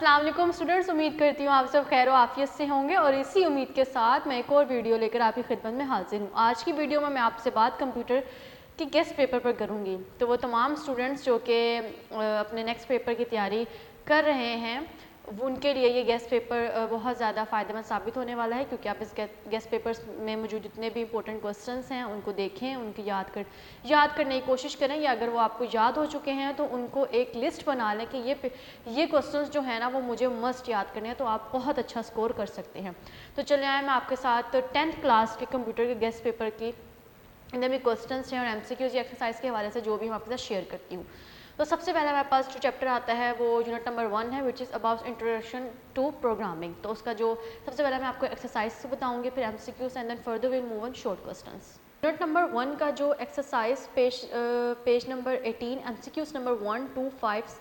अस्सलाम वालेकुम स्टूडेंट्स, उम्मीद करती हूँ आप सब खैर आफियत से होंगे और इसी उम्मीद के साथ मैं एक और वीडियो लेकर आपकी खिदमत में हाजिर हूँ। आज की वीडियो में मैं आपसे बात कंप्यूटर की गेस्ट पेपर पर करूँगी। तो वो तमाम स्टूडेंट्स जो कि अपने नेक्स्ट पेपर की तैयारी कर रहे हैं वो उनके लिए ये गेस्ट पेपर बहुत ज़्यादा फ़ायदेमंद साबित होने वाला है, क्योंकि आप इस गेस्ट पेपर्स में मौजूद जितने भी इंपॉर्टेंट क्वेश्चंस हैं उनको देखें, उनकी याद करने की कोशिश करें, या अगर वो आपको याद हो चुके हैं तो उनको एक लिस्ट बना लें कि ये क्वेश्चंस जो है ना वो मुझे मस्ट याद करने हैं, तो आप बहुत अच्छा स्कोर कर सकते हैं। तो चलिए आए मैं आपके साथ 10th क्लास के कंप्यूटर के गेस्ट पेपर की इनमें भी क्वेश्चंस हैं और MCQs या एक्सरसाइज के हवाले से जो भी मैं आपके साथ शेयर करती हूँ। तो सबसे पहले हमारे पास जो चैप्टर आता है वो यूनिट नंबर 1 है, which is about introduction to programming. तो उसका जो सबसे पहले मैं आपको एक्सरसाइज से बताऊंगी, फिर MCQs and then further will move on short questions. Unit number 1 का जो exercise page number 18, MCQs number 1, 2, 5,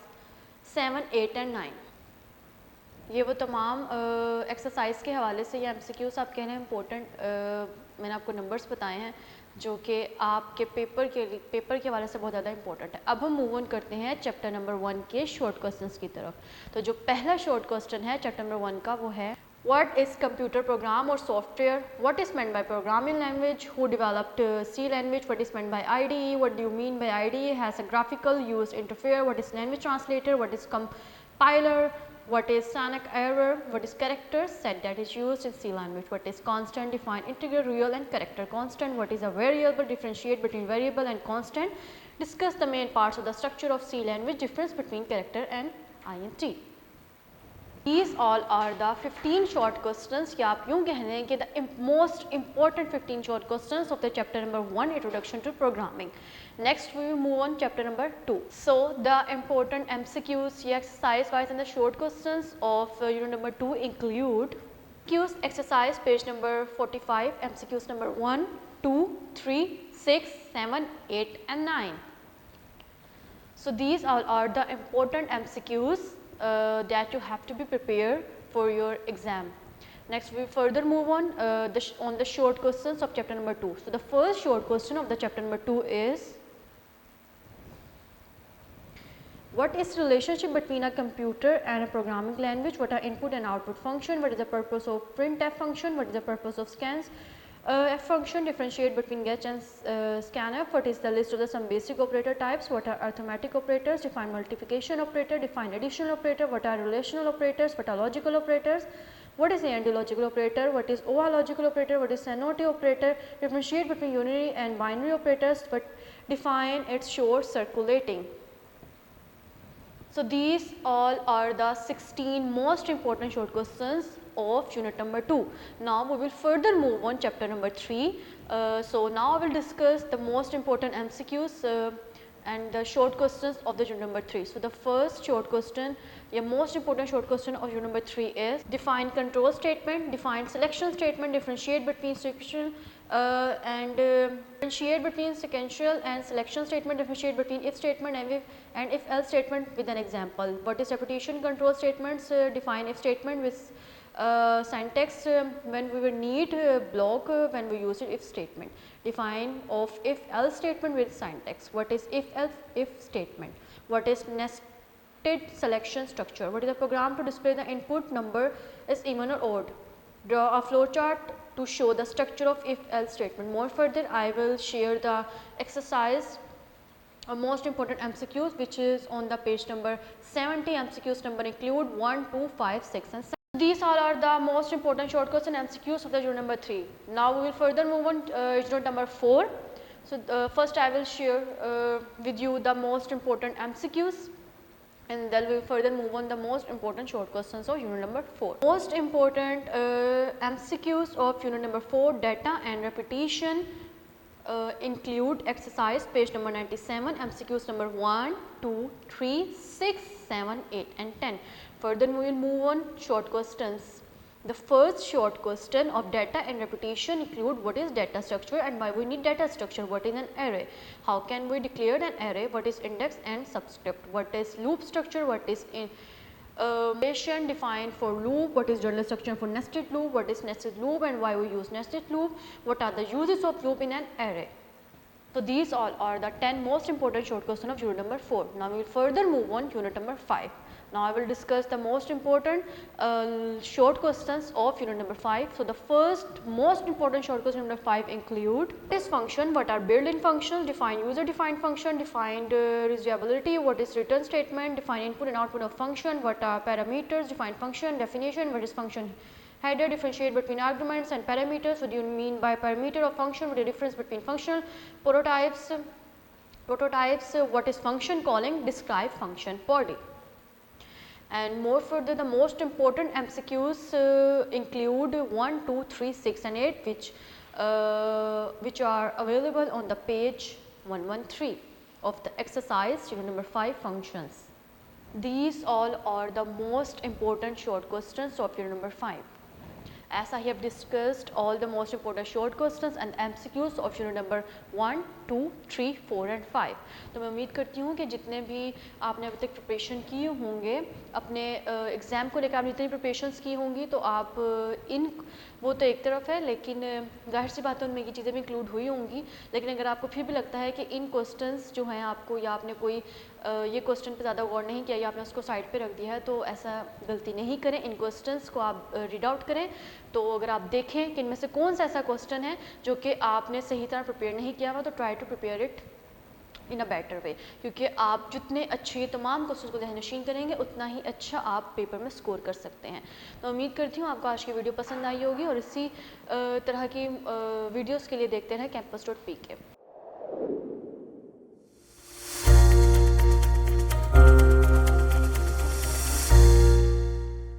7, 8 and 9, ये वो तमाम एक्सरसाइज के हवाले से ये MCQs आप कह रहे हैं इंपॉर्टेंट, मैंने आपको नंबर्स बताए हैं जो कि आपके पेपर के हवाले से बहुत ज़्यादा इंपॉर्टेंट है। अब हम मूव ऑन करते हैं चैप्टर नंबर 1 के शॉर्ट क्वेश्चंस की तरफ। तो जो पहला शॉर्ट क्वेश्चन है चैप्टर नंबर 1 का वो है, व्हाट इज़ कंप्यूटर प्रोग्राम और software, what is meant by programming language, who developed C language, what is meant by IDE, what do you mean by IDE, has a graphical user interface, what is language translator, what is compiler, what is sonic error, what is character set that is used in C language, what is constant, define integer, real and character constant, what is a variable, differentiate between variable and constant, discuss the main parts of the structure of C language, difference between character and int. These all are the 15 short questions, या आप यूँ कह रहे हैं कि the most important 15 short questions of the chapter number 1, introduction to programming. Next we will move on chapter number 2. So the important MCQs या exercise wise and the short questions of unit number 2 include MCQs exercise page number 45, MCQs number 1, 2, 3, 6, 7, 8 and 9. So these all are the important MCQs that you have to be prepared for your exam. Next we further move on on the short questions of chapter number 2. So the first short question of the chapter number 2 is, what is the relationship between a computer and a programming language, what are input and output function, what is the purpose of printf function, what is the purpose of scans f function, differentiate between get and scanf, what is the list of the some basic operator types, what are arithmetic operators, define multiplication operator, define additional operator, what are relational operators, what are logical operators, what is AND logical operator, what is OR logical operator, what is NOT operator, differentiate between unary and binary operators, but define its short circulating. So these all are the 16 most important short questions of unit number 2. Now we will further move on chapter number 3. So now I will discuss the most important MCQs and the short questions of the unit number 3. So the first short question, most important short question of unit number 3 is, define control statement, define selection statement, differentiate between sequential differentiate between sequential and selection statement, differentiate between if statement and if else statement with an example. What is repetition control statements, define if statement with syntax when we will need block when we use it if statement, define of if else statement with syntax, what is if else if statement, what is nested selection structure, what is the program to display the input number is even or odd, draw a flowchart to show the structure of if else statement. More further I will share the exercise most important MCQs which is on the page number 70. MCQs number include 1, 2, 5, 6 and 7. These all are the most important short question MCQs of the unit number 3. Now we will further move on unit number 4. So first I will share with you the most important MCQs, and then we will further move on the most important short questions of unit number 4. Most important MCQs of unit number 4, data and repetition, include exercise page number 97, MCQs number 1, 2, 3, 6, 7, 8 and 10. Further we will move on short questions. The first short question of data and repetition include, what is data structure and why we need data structure, what is an array, how can we declare an array, what is index and subscript, what is loop structure, what is in defined for loop, what is general structure for nested loop, what is nested loop and why we use nested loop, what are the uses of loop in an array. So these all are the 10 most important short question of unit number 4. Now we will further move on to unit number 5. Now I will discuss the most important short questions of unit number 5. So the first most important short question number 5 include what is function, what are built-in functions, define user defined function, defined reusability, what is return statement, define input and output of function, what are parameters, define function, definition, what is function header, differentiate between arguments and parameters. What do you mean by parameter of function? What is the difference between functional prototypes? What is function calling? Describe function body. And more further, the most important MCQs include 1, 2, 3, 6 and 8 which are available on the page 113 of the exercise unit number 5 functions. These all are the most important short questions of unit number 5. As I have discussed all the most important short questions and MCQs of unit number 1, 2, 3, 4 and 5. तो मैं उम्मीद करती हूँ कि जितने भी आपने अभी तक प्रिपरेशन किए होंगे अपने एग्ज़ाम को लेकर, आपने जितनी प्रिपरेशंस की होंगी तो आप इन वो तो एक तरफ है, लेकिन जाहिर सी बात है उनमें ये चीज़ें भी इंक्लूड हुई होंगी। लेकिन अगर आपको फिर भी लगता है कि इन क्वेश्चंस जो हैं आपको, या आपने कोई ये क्वेश्चन पे ज़्यादा गौर नहीं किया या आपने उसको साइड पे रख दिया है, तो ऐसा गलती नहीं करें। इन क्वेश्चंस को आप रीड आउट करें। तो अगर आप देखें कि इनमें से कौन सा ऐसा क्वेश्चन है जो कि आपने सही तरह प्रिपेयर नहीं किया हुआ, तो try to prepare it in a better way, क्योंकि आप जितने अच्छे तमाम क्वेश्चन को ध्यान नशीन करेंगे उतना ही अच्छा आप पेपर में स्कोर कर सकते हैं। तो उम्मीद करती हूँ आपको आज की वीडियो पसंद आई होगी और इसी तरह की वीडियोस के लिए देखते रहें campus.pk।